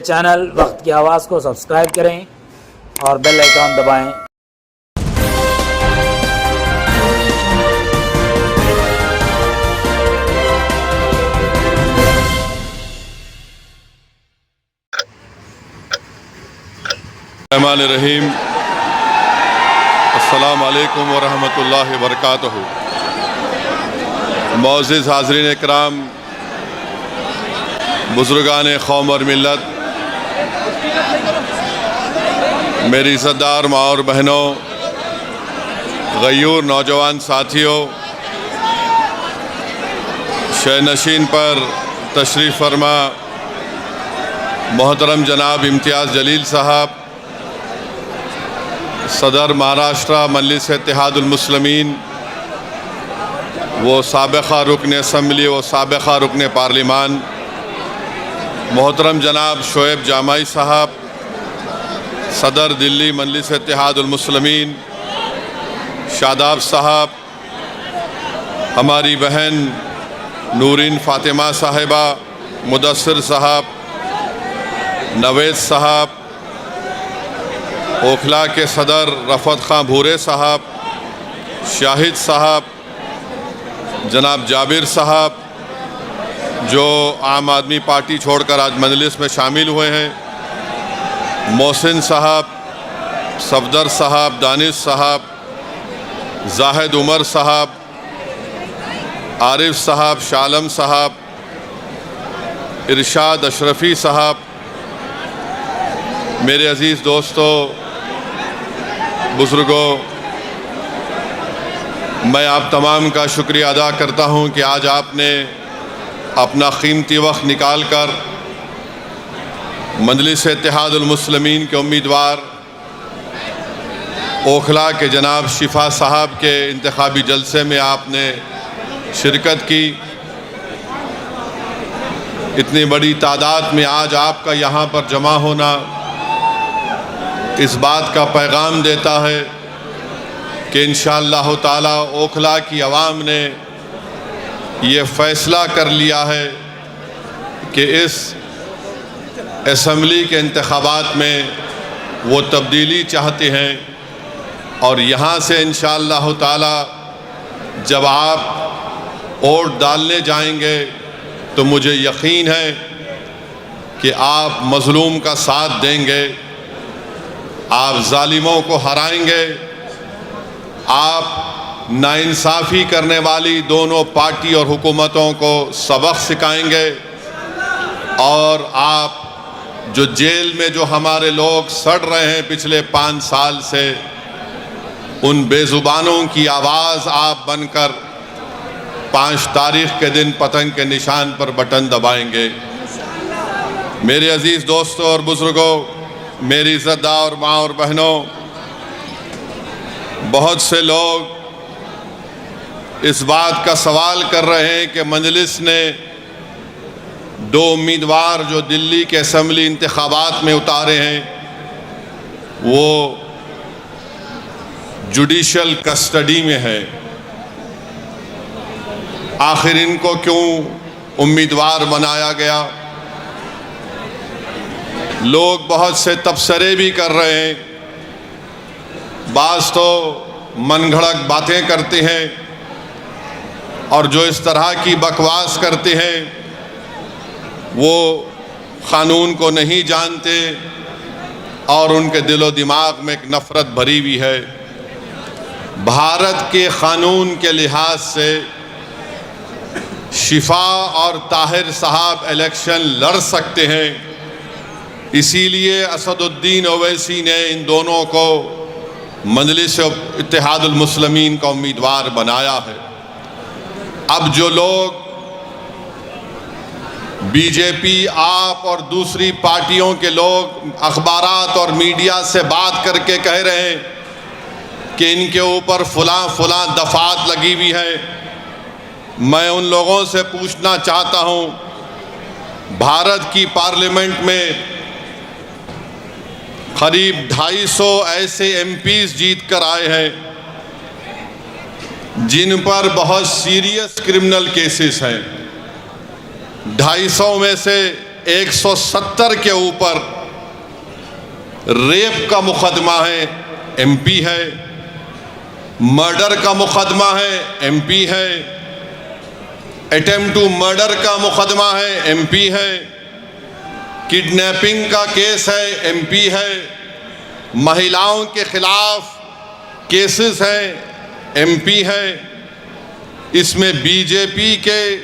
Channel वक्त की आवाज़ को सब्सक्राइब करें और बेल आइकन दबाएं। रहीम अस्सलाम वालेकुम व रहमतुल्लाहि व बरकातहू। मौज़िज़ हाज़रीन इकराम, बुज़ुर्गान क़ौम और मिल्लत, मेरी इज़्ज़तदार माँ और बहनों, गयूर नौजवान साथियों, शहनशीन पर तशरीफ़ फरमा मोहतरम जनाब इम्तियाज़ जलील साहब, सदर महाराष्ट्र मजलिस इत्तेहादुल मुस्लिमीन, वो साबिक़ा रुकन असम्बली व साबिक़ा रुकन पार्लिमान मोहतरम जनाब शोएब जामाई साहब, सदर दिल्ली मजलिस इत्तेहादुल मुस्लिमीन शादाब साहब, हमारी बहन नूरीन फ़ातिमा साहिबा, मुदस्सिर साहब, नवेद साहब, ओखला के सदर रफ़त खां भूरे साहब, शाहिद साहब, जनाब जाबिर साहब जो आम आदमी पार्टी छोड़कर आज मजलिस में शामिल हुए हैं, मोहसिन साहब, सफदर साहब, दानिश साहब, जाहिद उमर साहब, आरिफ साहब, शालम साहब, इरशाद अशरफ़ी साहब, मेरे अज़ीज़ दोस्तों, बुज़ुर्गों, मैं आप तमाम का शुक्रिया अदा करता हूं कि आज आपने अपना कीमती वक्त निकाल कर मजलिस इत्तेहादुल मुस्लिमीन के उम्मीदवार ओखला के जनाब शिफा साहब के इंतखाबी जलसे में आपने शिरकत की। इतनी बड़ी तादाद में आज आपका यहाँ पर जमा होना इस बात का पैगाम देता है कि इंशाअल्लाह ताला ओखला की आवाम ने ये फ़ैसला कर लिया है कि इस असम्बली के इंतखाबात में वो तब्दीली चाहते हैं और यहाँ से इंशाअल्लाह ताला जब आप वोट डालने जाएंगे तो मुझे यकीन है कि आप मज़लूम का साथ देंगे, आप जालिमों को हराएंगे, आप नाइंसाफ़ी करने वाली दोनों पार्टी और हुकूमतों को सबक सिखाएंगे और आप जो जेल में जो हमारे लोग सड़ रहे हैं पिछले 5 साल से, उन बेज़ुबानों की आवाज़ आप बनकर 5 तारीख़ के दिन पतंग के निशान पर बटन दबाएंगे। मेरे अज़ीज़ दोस्तों और बुज़ुर्गों, मेरी इज़्ज़तदार माँ और बहनों, बहुत से लोग इस बात का सवाल कर रहे हैं कि मजलिस ने 2 उम्मीदवार जो दिल्ली के असम्बली इंतखाबात में उतारे हैं वो जुडिशल कस्टडी में है, आखिर इनको क्यों उम्मीदवार बनाया गया। लोग बहुत से तबसरे भी कर रहे हैं, बाज़ तो मनगढ़ंत बातें करते हैं और जो इस तरह की बकवास करते हैं वो क़ानून को नहीं जानते और उनके दिलो दिमाग में एक नफ़रत भरी हुई है। भारत के क़ानून के लिहाज से शिफा और ताहिर साहब इलेक्शन लड़ सकते हैं, इसीलिए असदुद्दीन ओवैसी ने इन दोनों को मजलिस इत्तेहादुल मुस्लिमीन का उम्मीदवार बनाया है। अब जो लोग बीजेपी, आप और दूसरी पार्टियों के लोग अखबारात और मीडिया से बात करके कह रहे हैं कि इनके ऊपर फलां दफ़ात लगी हुई है, मैं उन लोगों से पूछना चाहता हूं, भारत की पार्लियामेंट में करीब 250 ऐसे एमपीज़ जीत कर आए हैं जिन पर बहुत सीरियस क्रिमिनल केसेस हैं। 250 में से 170 के ऊपर रेप का मुकदमा है, एमपी है। मर्डर का मुकदमा है, एमपी है। अटेम्प्ट टू मर्डर का मुकदमा है, एमपी है। किडनैपिंग का केस है, एमपी है। महिलाओं के खिलाफ केसेस हैं, एमपी है। इसमें बीजेपी के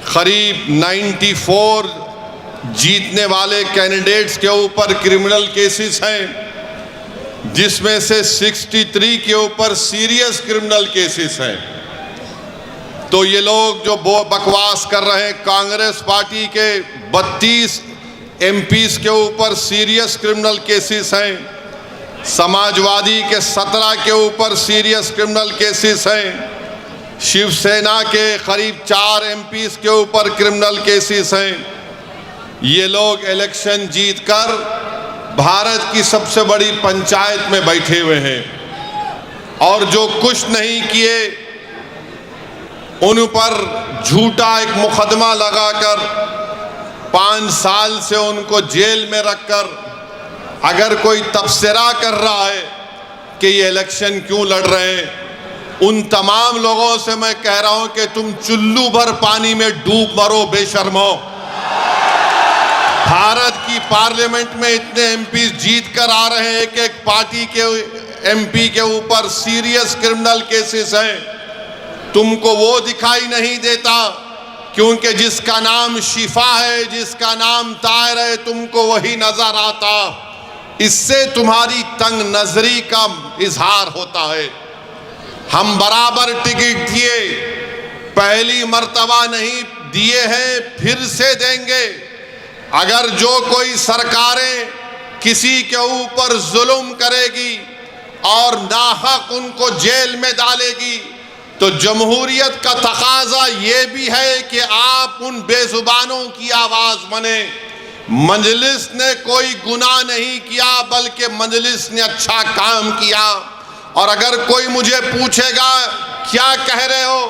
करीब 94 जीतने वाले कैंडिडेट्स के ऊपर क्रिमिनल केसेस हैं, जिसमें से 63 के ऊपर सीरियस क्रिमिनल केसेस हैं। तो ये लोग जो बकवास कर रहे हैं, कांग्रेस पार्टी के 32 एमपीज के ऊपर सीरियस क्रिमिनल केसेस हैं, समाजवादी के 17 के ऊपर सीरियस क्रिमिनल केसेस हैं, शिवसेना के करीब 4 एमपीज के ऊपर क्रिमिनल केसेस हैं। ये लोग इलेक्शन जीतकर भारत की सबसे बड़ी पंचायत में बैठे हुए हैं और जो कुछ नहीं किए उन पर झूठा एक मुकदमा लगाकर 5 साल से उनको जेल में रखकर अगर कोई तबसरा कर रहा है कि ये इलेक्शन क्यों लड़ रहे हैं, उन तमाम लोगों से मैं कह रहा हूं कि तुम चुल्लू भर पानी में डूब मरो बेशर्मो। भारत की पार्लियामेंट में इतने एमपी जीत कर आ रहे हैं कि एक पार्टी के एमपी के ऊपर सीरियस क्रिमिनल केसेस हैं। तुमको वो दिखाई नहीं देता क्योंकि जिसका नाम शिफा है, जिसका नाम ताहिर है, तुमको वही नजर आता। इससे तुम्हारी तंग नजरी का इजहार होता है। हम बराबर टिकट दिए, पहली मर्तबा नहीं दिए हैं, फिर से देंगे। अगर जो कोई सरकारें किसी के ऊपर जुल्म करेगी और नाहक उनको जेल में डालेगी, तो जमहूरियत का तकाजा ये भी है कि आप उन बेजुबानों की आवाज बने। मजलिस ने कोई गुनाह नहीं किया, बल्कि मजलिस ने अच्छा काम किया। और अगर कोई मुझे पूछेगा क्या कह रहे हो,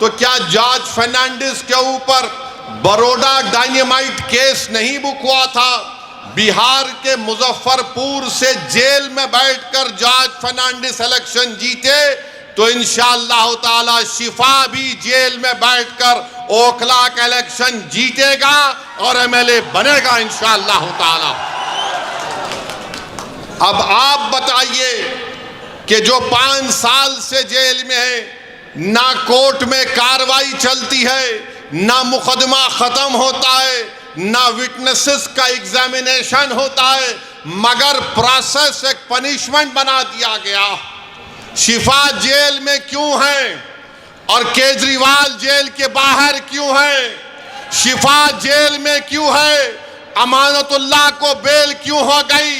तो क्या जॉर्ज फर्नांडिस के ऊपर बड़ौदा डायनेमाइट केस नहीं बुक हुआ था? बिहार के मुजफ्फरपुर से जेल में बैठकर जॉर्ज फर्नांडिस इलेक्शन जीते, तो इंशाअल्लाह ताला शिफा भी जेल में बैठकर ओखला का इलेक्शन जीतेगा और एमएलए बनेगा इंशाअल्लाह ताला। अब आप बताइए कि जो 5 साल से जेल में है, ना कोर्ट में कार्रवाई चलती है, ना मुकदमा खत्म होता है, ना विटनेसेस का एग्जामिनेशन होता है, मगर प्रोसेस एक पनिशमेंट बना दिया गया। शिफा जेल में क्यों है और केजरीवाल जेल के बाहर क्यों है? शिफा जेल में क्यों है? अमानतुल्लाह को बेल क्यों हो गई?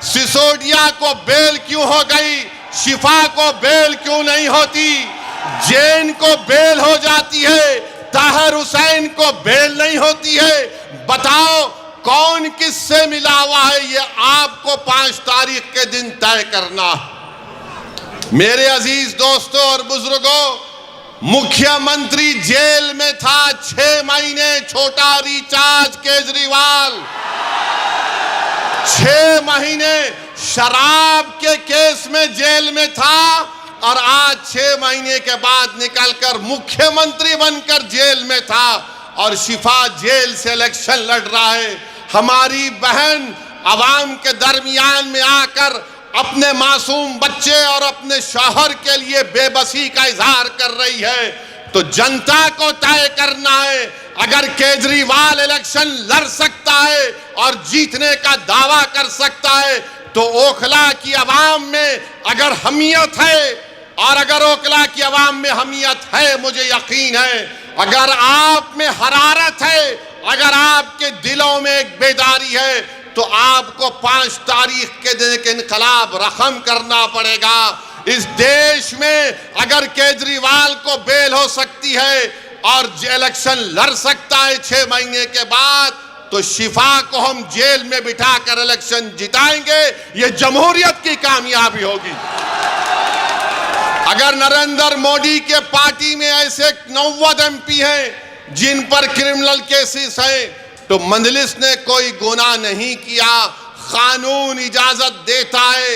सिसोदिया को बेल क्यों हो गई? शिफा को बेल क्यों नहीं होती? जैन को बेल हो जाती है, ताहिर हुसैन को बेल नहीं होती है। बताओ कौन किससे मिला हुआ है? ये आपको 5 तारीख के दिन तय करना। मेरे अजीज दोस्तों और बुजुर्गों, मुख्यमंत्री जेल में था 6 महीने, छोटा रिचार्ज केजरीवाल 6 महीने शराब के केस में जेल में था और आज 6 महीने के बाद निकलकर मुख्यमंत्री बनकर जेल में था और शिफा जेल से इलेक्शन लड़ रहा है। हमारी बहन अवाम के दरमियान में आकर अपने मासूम बच्चे और अपने शौहर के लिए बेबसी का इजहार कर रही है। तो जनता को तय करना है। अगर केजरीवाल इलेक्शन लड़ सकता है और जीतने का दावा कर सकता है, तो ओखला की आवाम में अगर हमीयत है, और अगर ओखला की आवाम में हमीयत है, मुझे यकीन है, अगर आप में हरारत है, अगर आपके दिलों में एक बेदारी है, तो आपको 5 तारीख के दिन एक इनकलाब रकम करना पड़ेगा। इस देश में अगर केजरीवाल को बेल हो सकती है और इलेक्शन लड़ सकता है 6 महीने के बाद, तो शिफा को हम जेल में बिठाकर इलेक्शन जिताएंगे। ये जमहूरियत की कामयाबी होगी। अगर नरेंद्र मोदी के पार्टी में ऐसे 90 एमपी हैं जिन पर क्रिमिनल केसेस हैं, तो मजलिस ने कोई गुनाह नहीं किया, कानून इजाजत देता है,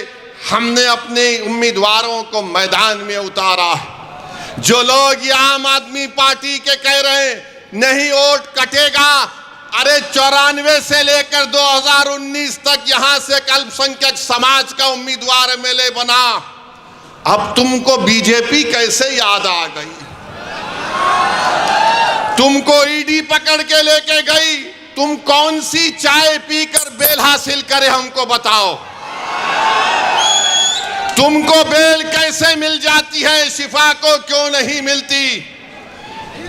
हमने अपने उम्मीदवारों को मैदान में उतारा है। जो लोग ये आम आदमी पार्टी के कह रहे हैं नहीं वोट कटेगा, अरे 94 से लेकर 2019 तक यहां से अल्पसंख्यक समाज का उम्मीदवार एमएलए बना, अब तुमको बीजेपी कैसे याद आ गई? तुमको ईडी पकड़ के लेके गई, तुम कौन सी चाय पीकर बेल हासिल करे हमको बताओ। तुमको बेल कैसे मिल जाती है, शिफा को क्यों नहीं मिलती?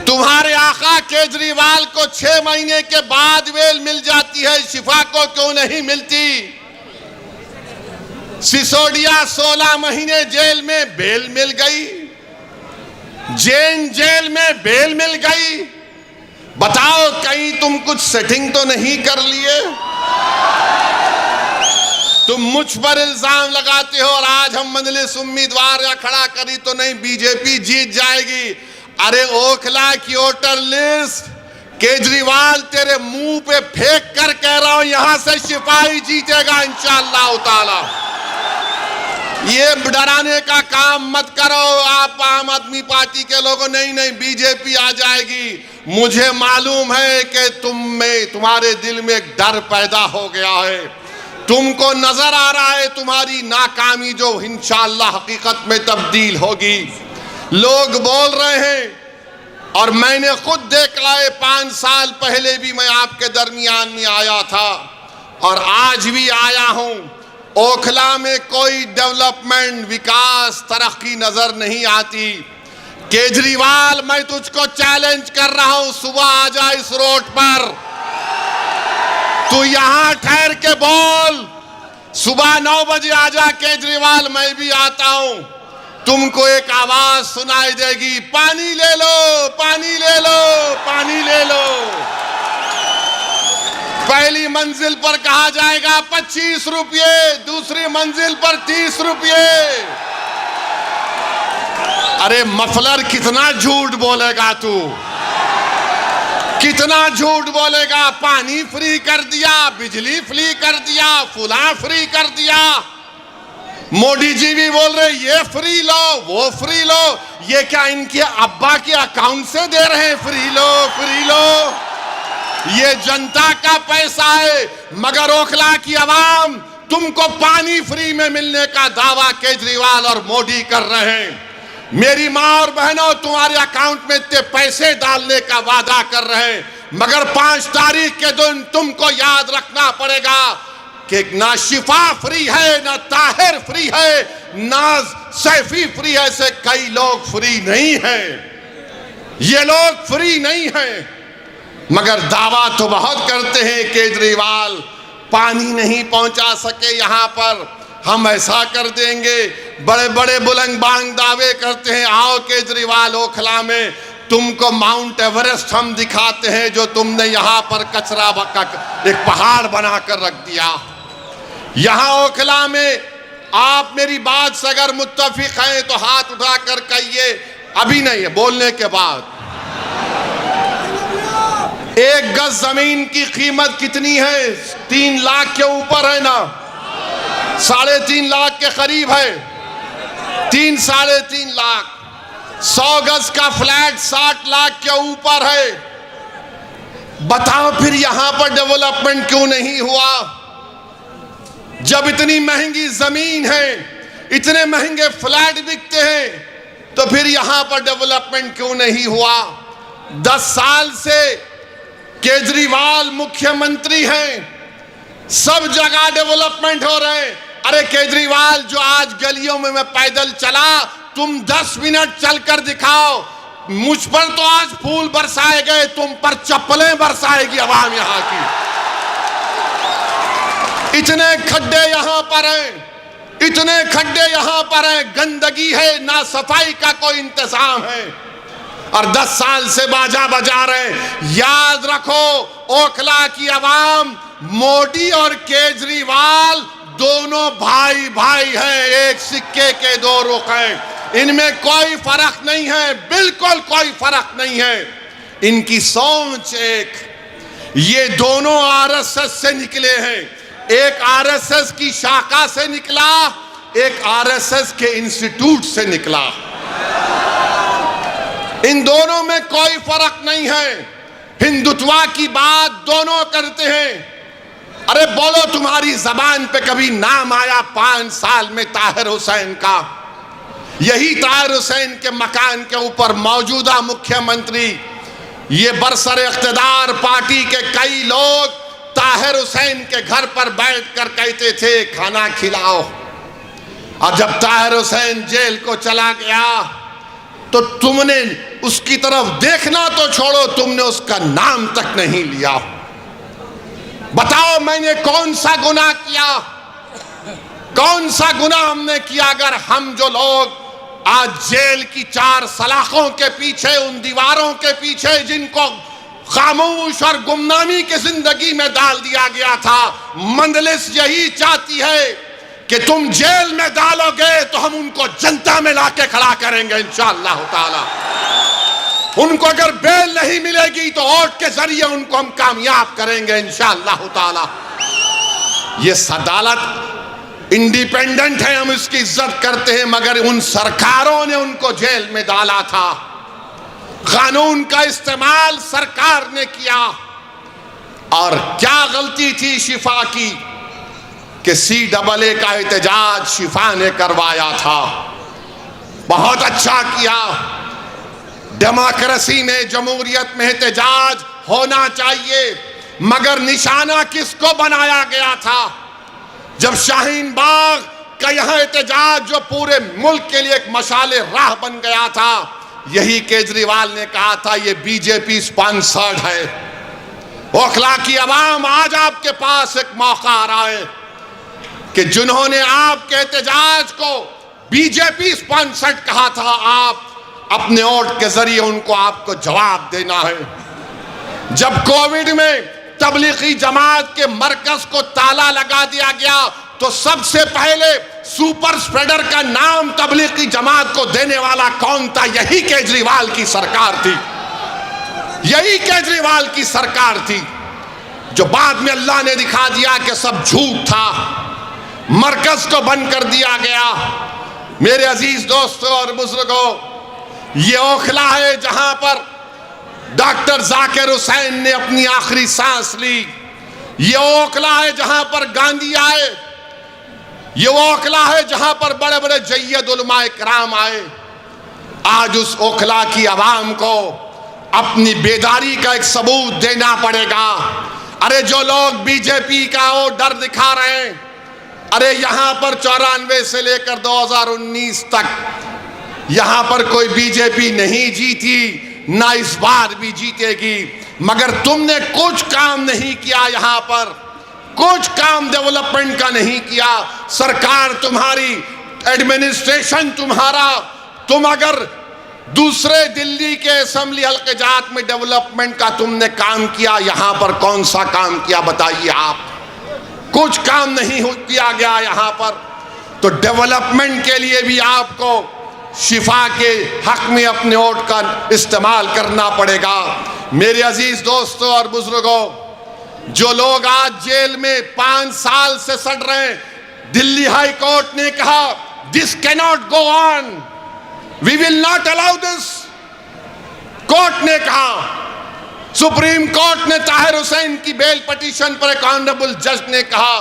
तुम्हारे आका केजरीवाल को 6 महीने के बाद बेल मिल जाती है, शिफा को क्यों नहीं मिलती? सिसोदिया 16 महीने जेल में बेल मिल गई, जैन जेल में बेल मिल गई। बताओ कहीं तुम कुछ सेटिंग तो नहीं कर लिए? तुम मुझ पर इल्जाम लगाते हो और आज हम मजलिस उम्मीदवार या खड़ा करी तो नहीं बीजेपी जीत जाएगी। अरे ओखला की वोटर लिस्ट केजरीवाल तेरे मुंह पे फेंक कर कह रहा हूं, यहां से सिपाही जीतेगा इंशाअल्लाह ताला। ये डराने का काम मत करो आप आम आदमी पार्टी के लोगों, नहीं नहीं बीजेपी आ जाएगी। मुझे मालूम है कि तुम्हारे दिल में एक डर पैदा हो गया है, तुमको नजर आ रहा है तुम्हारी नाकामी जो इंशाअल्लाह हकीकत में तब्दील होगी। लोग बोल रहे हैं और मैंने खुद देखा है, 5 साल पहले भी मैं आपके दरमियान में आया था और आज भी आया हूं। ओखला में कोई डेवलपमेंट, विकास, तरक्की नजर नहीं आती। केजरीवाल मैं तुझको चैलेंज कर रहा हूं, सुबह आ जा इस रोड पर, तू यहां ठहर के बोल, सुबह 9 बजे आ जा केजरीवाल, मैं भी आता हूं। तुमको एक आवाज सुनाई देगी, पानी ले लो, पानी ले लो, पानी ले लो। पहली मंजिल पर कहा जाएगा 25 रुपये, दूसरी मंजिल पर 30 रुपये। अरे मफलर कितना झूठ बोलेगा तू, कितना झूठ बोलेगा? पानी फ्री कर दिया, बिजली फ्री कर दिया, फुला फ्री कर दिया। मोदी जी भी बोल रहे ये फ्री लो, वो फ्री लो। ये क्या इनके अब्बा के अकाउंट से दे रहे हैं? फ्री लो, फ्री लो। ये जनता का पैसा है, मगर ओखला की आवाम तुमको पानी फ्री में मिलने का दावा केजरीवाल और मोदी कर रहे हैं। मेरी माँ और बहनों, तुम्हारे अकाउंट में इतने पैसे डालने का वादा कर रहे हैं, मगर 5 तारीख के दिन तुमको याद रखना पड़ेगा कि ना शिफा फ्री है, ना ताहिर फ्री है, ना सैफी फ्री है, से कई लोग फ्री नहीं हैं। ये लोग फ्री नहीं हैं, मगर दावा तो बहुत करते हैं केजरीवाल पानी नहीं पहुंचा सके यहां पर, हम ऐसा कर देंगे। बड़े बड़े बुलंद बांग दावे करते हैं, आओ केजरीवाल ओखला में तुमको माउंट एवरेस्ट हम दिखाते हैं, जो तुमने यहां पर कचरा एक पहाड़ बनाकर रख दिया। यहां ओखला में आप मेरी बात से अगर मुत्तफिक हैं तो हाथ उठाकर कहिए, अभी नहीं है, बोलने के बाद। 1 गज जमीन की कीमत कितनी है? 3 लाख के ऊपर है ना, 3.5 लाख के करीब है, 3 साढ़े 3 लाख। 100 गज का फ्लैट 60 लाख के ऊपर है। बताओ फिर यहां पर डेवलपमेंट क्यों नहीं हुआ? जब इतनी महंगी जमीन है, इतने महंगे फ्लैट बिकते हैं, तो फिर यहां पर डेवलपमेंट क्यों नहीं हुआ? 10 साल से केजरीवाल मुख्यमंत्री हैं, सब जगह डेवलपमेंट हो रहे हैं। अरे केजरीवाल, जो आज गलियों में मैं पैदल चला, तुम 10 मिनट चलकर दिखाओ, मुझ पर तो आज फूल बरसाए गए, तुम पर चप्पलें बरसाएगी आवाम यहां की। इतने खड्डे यहां पर हैं, इतने खड्डे यहां पर हैं, गंदगी है, ना सफाई का कोई इंतजाम है, और 10 साल से बाजा बजा रहे। याद रखो, ओखला की आवाम मोदी और केजरीवाल दोनों भाई भाई हैं, एक सिक्के के 2 रुख हैं, इनमें कोई फर्क नहीं है, बिल्कुल कोई फर्क नहीं है। इनकी सोच एक, ये दोनों आरएसएस से निकले हैं। एक आरएसएस की शाखा से निकला, एक आरएसएस के इंस्टीट्यूट से निकला। इन दोनों में कोई फर्क नहीं है। हिंदुत्वा की बात दोनों करते हैं। अरे बोलो, तुम्हारी जबान पे कभी नाम आया 5 साल में ताहिर हुसैन का? यही ताहिर हुसैन के मकान के ऊपर मौजूदा मुख्यमंत्री, ये बरसर इख्तिदार पार्टी के कई लोग ताहिर हुसैन के घर पर बैठकर कहते थे खाना खिलाओ। और जब ताहिर हुसैन जेल को चला गया तो तुमने उसकी तरफ देखना तो छोड़ो, तुमने उसका नाम तक नहीं लिया। बताओ मैंने कौन सा गुनाह किया? कौन सा गुनाह हमने किया? अगर हम जो लोग आज जेल की 4 सलाखों के पीछे, उन दीवारों के पीछे जिनको खामोश और गुमनामी की जिंदगी में डाल दिया गया था, मंदलिस यही चाहती है कि तुम जेल में डालोगे तो हम उनको जनता में लाके खड़ा करेंगे इंशाअल्लाह ताला। उनको अगर बेल नहीं मिलेगी तो वोट के जरिए उनको हम कामयाब करेंगे इंशाअल्लाह ताला। ये अदालत इंडिपेंडेंट है, हम इसकी इज्जत करते हैं, मगर उन सरकारों ने उनको जेल में डाला था। कानून का इस्तेमाल सरकार ने किया। और क्या गलती थी शिफा की कि CAA का एहतजाज शिफा ने करवाया था। बहुत अच्छा किया। डेमोक्रेसी में, जमहूरियत में एहतजाज होना चाहिए, मगर निशाना किसको बनाया गया था? जब शाहीन बाग का यहां एहतजाज जो पूरे मुल्क के लिए एक मशाले राह बन गया था, यही केजरीवाल ने कहा था ये बीजेपी स्पॉन्सर्ड है। ओखला की आवाम, आज आपके पास एक मौका आ रहा है कि जिन्होंने आपके एहतजाज को बीजेपी स्पॉन्सर्ड कहा था, आप अपने वोट के जरिए उनको आपको जवाब देना है। जब कोविड में तबलीगी जमात के मरकज को ताला लगा दिया गया तो सबसे पहले सुपर स्प्रेडर का नाम तबलीगी जमात को देने वाला कौन था? यही केजरीवाल की सरकार थी। यही केजरीवाल की सरकार थी, जो बाद में अल्लाह ने दिखा दिया कि सब झूठ था, मरकज को बंद कर दिया गया। मेरे अजीज दोस्तों और बुजुर्गों, ये ओखला है जहां पर डॉक्टर जाकिर हुसैन ने अपनी आखिरी सांस ली। ये ओखला है जहां पर गांधी आए। ये वो ओखला है जहां पर बड़े बड़े जय्यद उलमाए कराम आए। आज उस ओखला की आवाम को अपनी बेदारी का एक सबूत देना पड़ेगा। अरे जो लोग बीजेपी का वो डर दिखा रहे हैं, अरे यहां पर 94 से लेकर 2019 तक यहां पर कोई बीजेपी नहीं जीती, ना इस बार भी जीतेगी, मगर तुमने कुछ काम नहीं किया। यहां पर कुछ काम डेवलपमेंट का नहीं किया। सरकार तुम्हारी, एडमिनिस्ट्रेशन तुम्हारा, तुम अगर दूसरे दिल्ली के असेंबली हल्के जात में डेवलपमेंट का तुमने काम किया, यहां पर कौन सा काम किया बताइए आप? कुछ काम नहीं किया गया यहां पर। तो डेवलपमेंट के लिए भी आपको शिफा के हक में अपने वोट का इस्तेमाल करना पड़ेगा। मेरे अजीज दोस्तों और बुजुर्गों, जो लोग आज जेल में 5 साल से सड़ रहे हैं, दिल्ली हाई कोर्ट ने कहा this cannot go on, we will not allow this. Court ने कहा, सुप्रीम कोर्ट ने ताहिर हुसैन की बेल पिटीशन पर एक ऑनरेबल जज ने कहा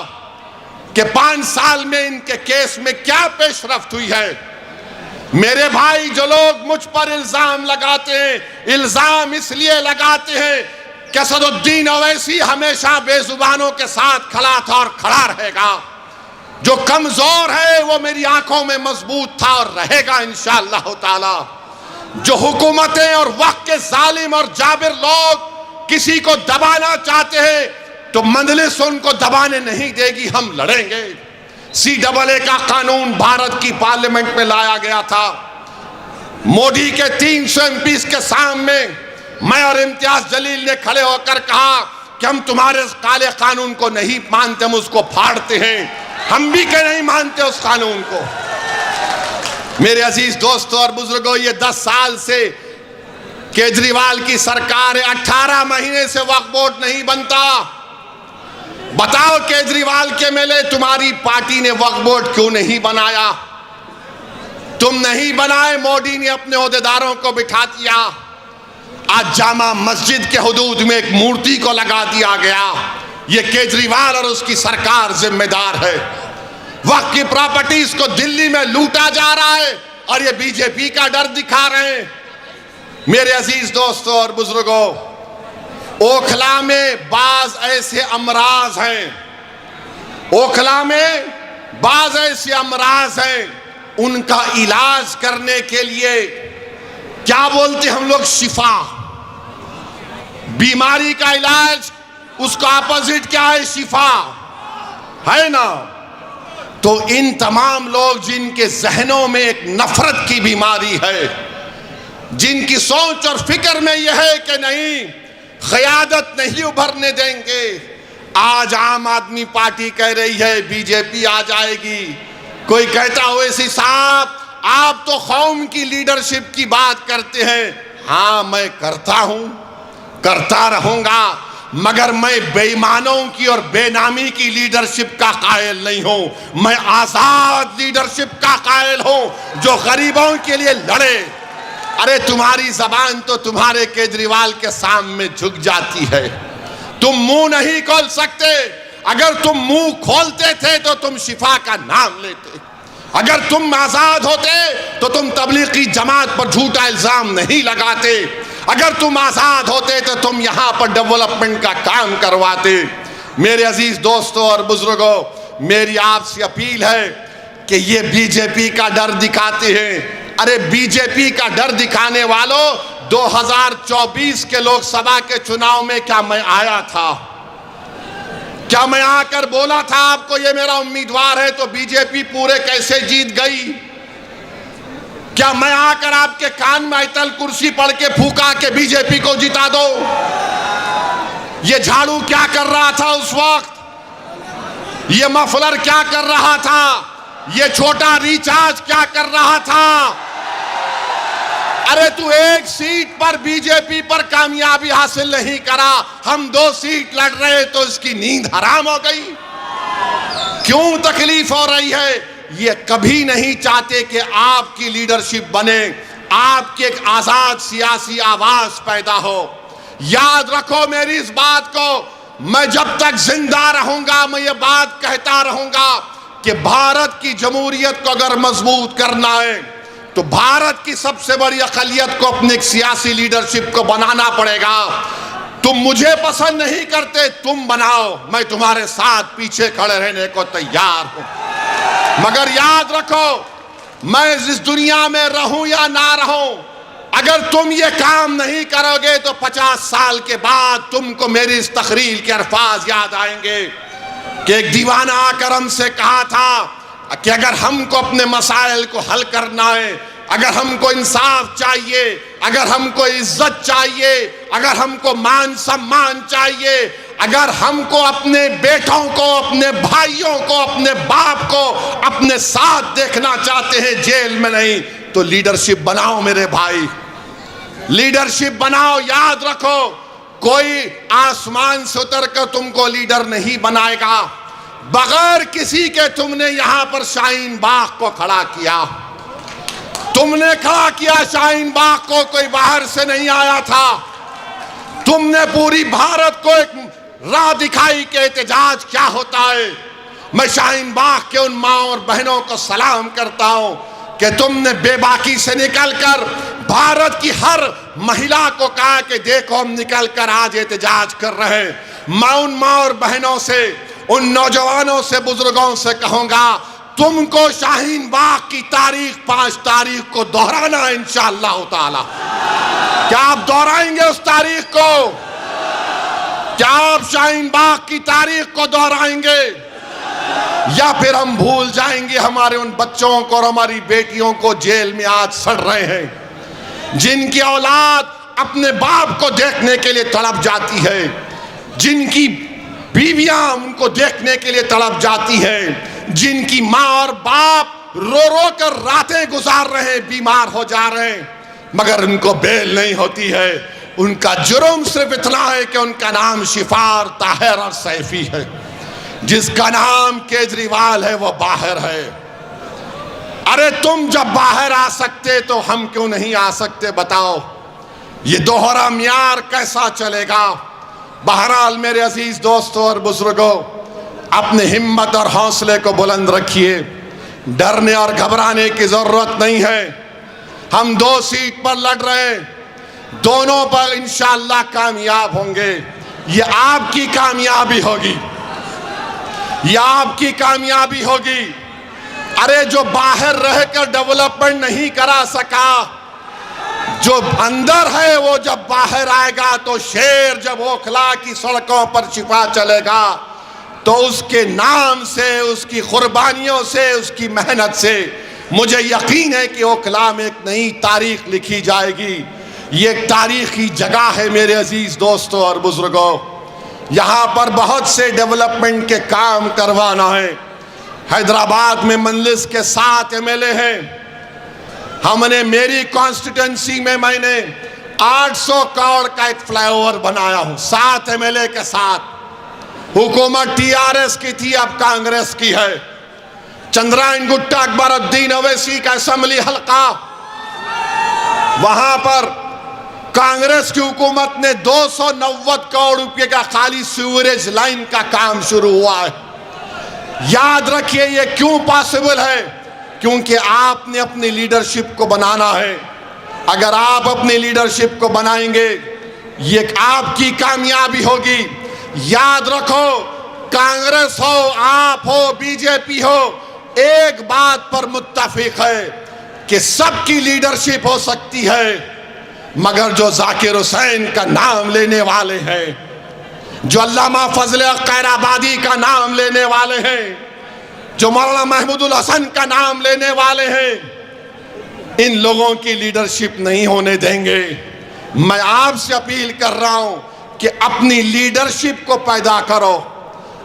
कि 5 साल में इनके केस में क्या पेशरफ्त हुई है। मेरे भाई, जो लोग मुझ पर इल्जाम लगाते हैं, इल्जाम इसलिए लगाते हैं कि असदुद्दीन ओवैसी हमेशा बेजुबानों के साथ खड़ा था और खड़ा रहेगा। जो कमजोर है वो मेरी आंखों में मजबूत था और रहेगा इंशाअल्लाह ताला। जो हुकूमतें और वक्त के जालिम और जाबिर लोग किसी को दबाना चाहते हैं तो मंजलिस उनको दबाने नहीं देगी, हम लड़ेंगे। CAA का कानून भारत की पार्लियामेंट में लाया गया था। मोदी के 300 MPs के सामने मैं और इम्तियाज जलील ने खड़े होकर कहा कि हम तुम्हारे काले कानून को नहीं मानते, हम उसको फाड़ते हैं। हम भी के नहीं मानते उस कानून को। मेरे अजीज दोस्तों और बुजुर्गों, ये 10 साल से केजरीवाल की सरकार है, 18 महीने से वक्फ बोर्ड नहीं बनता। बताओ केजरीवाल के मेले तुम्हारी पार्टी ने वक्फ बोर्ड क्यों नहीं बनाया? तुम नहीं बनाए, मोदी ने अपने ओहदेदारों को बिठा दिया। आज जामा मस्जिद के हुदूद में एक मूर्ति को लगा दिया गया। ये केजरीवाल और उसकी सरकार जिम्मेदार है। वक्फ की प्रॉपर्टीज को दिल्ली में लूटा जा रहा है और ये बीजेपी का डर दिखा रहे हैं। मेरे अजीज दोस्तों और बुजुर्गों, ओखला में बाज ऐसे अमराज हैं, ओखला में बाज ऐसे अमराज हैं, उनका इलाज करने के लिए क्या बोलते हम लोग, शिफा। बीमारी का इलाज, उसका अपोजिट क्या है, शिफा है ना। तो इन तमाम लोग जिनके जहनों में एक नफरत की बीमारी है, जिनकी सोच और फिक्र में यह है कि नहीं, क़यादत नहीं उभरने देंगे। आज आम आदमी पार्टी कह रही है बीजेपी आ जाएगी। कोई कहता हो ऐसी साहब आप तो कौम की लीडरशिप की बात करते हैं। हाँ, मैं करता हूं, करता रहूंगा, मगर मैं बेईमानों की और बेनामी की लीडरशिप का कायल नहीं हूं। मैं आजाद लीडरशिप का कायल हूं जो गरीबों के लिए लड़े। अरे तुम्हारी जबान तो तुम्हारे केजरीवाल के सामने झुक जाती है, तुम मुंह नहीं खोल सकते। अगर तुम मुंह खोलते थे तो तुम शिफा का नाम लेते। अगर तुम आजाद होते तो तुम तबलीगी जमात पर झूठा इल्जाम नहीं लगाते। अगर तुम आजाद होते तो तुम यहां पर डेवलपमेंट का काम करवाते। मेरे अजीज दोस्तों और बुजुर्गों, मेरी आपसे अपील है कि ये बीजेपी का डर दिखाते हैं। अरे बीजेपी का डर दिखाने वालों, 2024 के लोकसभा के चुनाव में क्या मैं आया था? क्या मैं आकर बोला था आपको ये मेरा उम्मीदवार है तो बीजेपी पूरे कैसे जीत गई? क्या मैं आकर आपके कान में आयतल कुर्सी पढ़ के फूका के बीजेपी को जिता दो? ये झाड़ू क्या कर रहा था उस वक्त? ये मफलर क्या कर रहा था? ये छोटा रिचार्ज क्या कर रहा था? अरे तू एक सीट पर बीजेपी पर कामयाबी हासिल नहीं करा, हम 2 सीट लड़ रहे तो इसकी नींद हराम हो गई। क्यों तकलीफ हो रही है? ये कभी नहीं चाहते कि आपकी लीडरशिप बने, आपकी एक आजाद सियासी आवाज पैदा हो। याद रखो मेरी इस बात को, मैं जब तक जिंदा रहूंगा मैं ये बात कहता रहूंगा कि भारत की जमहूरियत को अगर मजबूत करना है तो भारत की सबसे बड़ी अक़लियत को अपनी एक सियासी लीडरशिप को बनाना पड़ेगा। तुम मुझे पसंद नहीं करते, तुम बनाओ, मैं तुम्हारे साथ पीछे खड़े रहने को तैयार हूं। मगर याद रखो, मैं इस दुनिया में रहूं या ना रहूं, अगर तुम ये काम नहीं करोगे तो 50 साल के बाद तुमको मेरी इस तकरीर के अल्फाज याद आएंगे कि एक दीवाना आकर हमसे कहा था कि अगर हमको अपने मसाइल को हल करना है, अगर हमको इंसाफ चाहिए, अगर हमको इज्जत चाहिए, अगर हमको मान सम्मान चाहिए, अगर हमको अपने बेटों को, अपने भाइयों को, अपने बाप को अपने साथ देखना चाहते हैं, जेल में नहीं, तो लीडरशिप बनाओ मेरे भाई, लीडरशिप बनाओ। याद रखो, कोई आसमान से उतर कर तुमको लीडर नहीं बनाएगा। बगैर किसी के तुमने यहां पर शाहीन बाग को खड़ा किया, तुमने खड़ा किया शाहीन बाग को, कोई बाहर से नहीं आया था। तुमने पूरी भारत को एक राह दिखाई कि एहतजाज क्या होता है। मैं शाहीन बाग के उन माँ और बहनों को सलाम करता हूं कि तुमने बेबाकी से निकलकर भारत की हर महिला को कहा कि देखो हम निकलकर आज एहतजाज कर रहे हैं। मैं उन माँ और बहनों से, उन नौजवानों से, बुजुर्गों से कहूंगा, तुमको शाहीन बाग की तारीख 5 तारीख को दोहराना है इंशाअल्लाह ताला। क्या आप दोहराएंगे उस तारीख को? क्या आप शाहीन बाग की तारीख को दोहराएंगे, या फिर हम भूल जाएंगे हमारे उन बच्चों को और हमारी बेटियों को जेल में आज सड़ रहे हैं, जिनकी औलाद अपने बाप को देखने के लिए तड़प जाती है, जिनकी बीवियां उनको देखने के लिए तड़प जाती हैं, जिनकी माँ और बाप रो रो कर रातें गुजार रहे हैं, बीमार हो जा रहे हैं। मगर उनको बेल नहीं होती है। उनका जुर्म सिर्फ इतना है कि उनका नाम शिफार, ताहिर और सैफी है। जिसका नाम केजरीवाल है वो बाहर है। अरे तुम जब बाहर आ सकते तो हम क्यों नहीं आ सकते बताओ? ये दोहरा म्यार कैसा चलेगा? बहरहाल मेरे अजीज दोस्तों और बुजुर्गों, अपने हिम्मत और हौसले को बुलंद रखिए। डरने और घबराने की जरूरत नहीं है। हम 2 सीट पर लड़ रहे हैं, दोनों पर इंशाअल्लाह कामयाब होंगे। ये आपकी कामयाबी होगी, ये आपकी कामयाबी होगी। अरे जो बाहर रहकर डेवलपमेंट नहीं करा सका, जो अंदर है वो जब बाहर आएगा तो शेर जब ओखला की सड़कों पर छिपा चलेगा तो उसके नाम से, उसकी कुर्बानियों से, उसकी मेहनत से मुझे यकीन है कि ओखला में एक नई तारीख लिखी जाएगी। ये एक तारीखी जगह है मेरे अजीज दोस्तों और बुजुर्गों। यहाँ पर बहुत से डेवलपमेंट के काम करवाना है। हैदराबाद में मंजलिस के 7 MLA हैं। हमने मेरी कॉन्स्टिट्यूंसी में मैंने 800 करोड़ का एक फ्लाईओवर बनाया हूं 7 MLA के साथ। हुकूमत TRS की थी, अब कांग्रेस की है। चंद्रायन गुट्टा अकबरुद्दीन ओवैसी का असेंबली हल्का, वहां पर कांग्रेस की हुकूमत ने 290 करोड़ रुपए का खाली सीवरेज लाइन का काम शुरू हुआ है। याद रखिए ये क्यों पॉसिबल है? क्योंकि आपने अपनी लीडरशिप को बनाना है। अगर आप अपनी लीडरशिप को बनाएंगे, ये आपकी कामयाबी होगी। याद रखो, कांग्रेस हो, आप हो, बीजेपी हो, एक बात पर मुत्तफिक है कि सबकी लीडरशिप हो सकती है, मगर जो जाकिर हुसैन का नाम लेने वाले हैं, जो अल्लामा फजल खैराबादी का नाम लेने वाले हैं, जो मौलाना महमूदुल हसन का नाम लेने वाले हैं, इन लोगों की लीडरशिप नहीं होने देंगे। मैं आपसे अपील कर रहा हूं कि अपनी लीडरशिप को पैदा करो।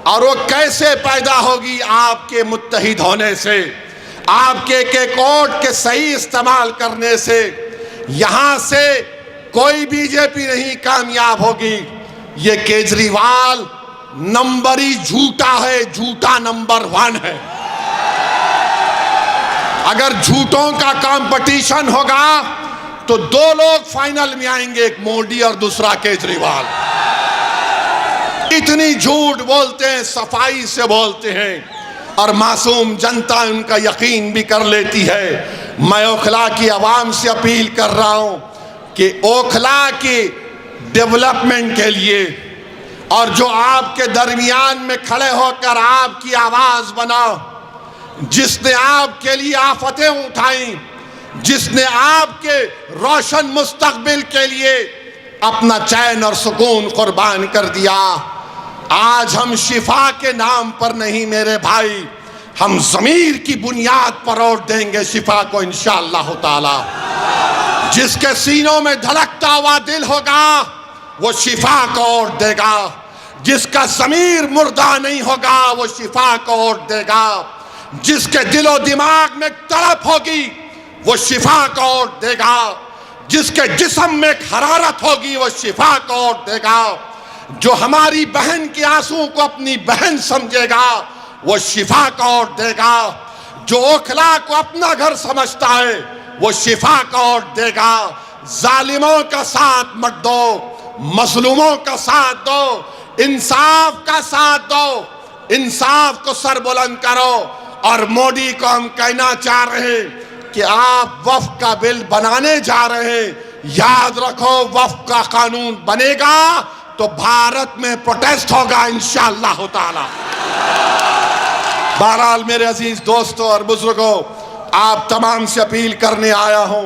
और वो कैसे पैदा होगी? आपके मुत्तहिद होने से, आपके एक वोट के सही इस्तेमाल करने से। यहां से कोई बीजेपी नहीं कामयाब होगी। ये केजरीवाल नंबरी झूठा है, झूठा नंबर 1 है। अगर झूठों का कंपटीशन होगा तो 2 लोग फाइनल में आएंगे, एक मोदी और दूसरा केजरीवाल। इतनी झूठ बोलते हैं, सफाई से बोलते हैं और मासूम जनता उनका यकीन भी कर लेती है। मैं ओखला की आवाम से अपील कर रहा हूं कि ओखला की डेवलपमेंट के लिए और जो आपके दरमियान में खड़े होकर आपकी आवाज बनाओ, जिसने आपके लिए आफतें उठाई, जिसने आपके रोशन मुस्तकबिल के लिए अपना चैन और सुकून कुर्बान कर दिया। आज हम शिफा के नाम पर नहीं मेरे भाई, हम ज़मीर की बुनियाद पर वोट देंगे शिफा को इंशाअल्लाह ताला। जिसके सीनों में धड़कता हुआ दिल होगा वो शिफा को वोट देगा। जिसका ज़मीर मुर्दा नहीं होगा वो शिफा को वोट देगा। जिसके दिलो दिमाग में तड़प होगी वो शिफा को वोट देगा। जिसके जिस्म में हरारत होगी वो शिफा को वोट देगा। जो हमारी बहन के आंसू को अपनी बहन समझेगा वो शिफा को वोट देगा। जो ओखला को अपना घर समझता है वो शिफा को वोट देगा। जालिमों का साथ मत दो, मजलूमों का साथ दो, इंसाफ का साथ दो, इंसाफ को सर बुलंद करो। और मोदी को हम कहना चाह रहे हैं कि आप वक्फ का बिल बनाने जा रहे हैं, याद रखो वक्फ का कानून बनेगा तो भारत में प्रोटेस्ट होगा इंशाअल्लाह ताला। बहरहाल मेरे अजीज दोस्तों और बुजुर्गों, आप तमाम से अपील करने आया हूं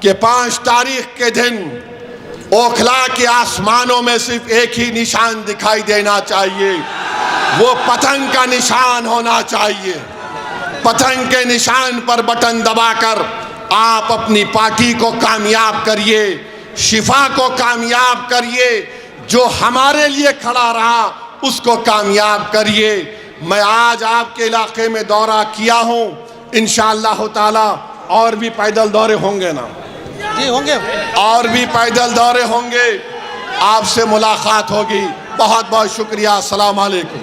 कि 5 तारीख के दिन ओखला के आसमानों में सिर्फ एक ही निशान दिखाई देना चाहिए, वो पतंग का निशान होना चाहिए। पतंग के निशान पर बटन दबाकर आप अपनी पार्टी को कामयाब करिए, शिफा को कामयाब करिए, जो हमारे लिए खड़ा रहा उसको कामयाब करिए। मैं आज आपके इलाके में दौरा किया हूं, इंशाअल्लाह ताला और भी पैदल दौरे होंगे ना। जी होंगे। और भी पैदल दौरे होंगे, आपसे मुलाकात होगी। बहुत बहुत शुक्रिया। अस्सलाम वालेकुम।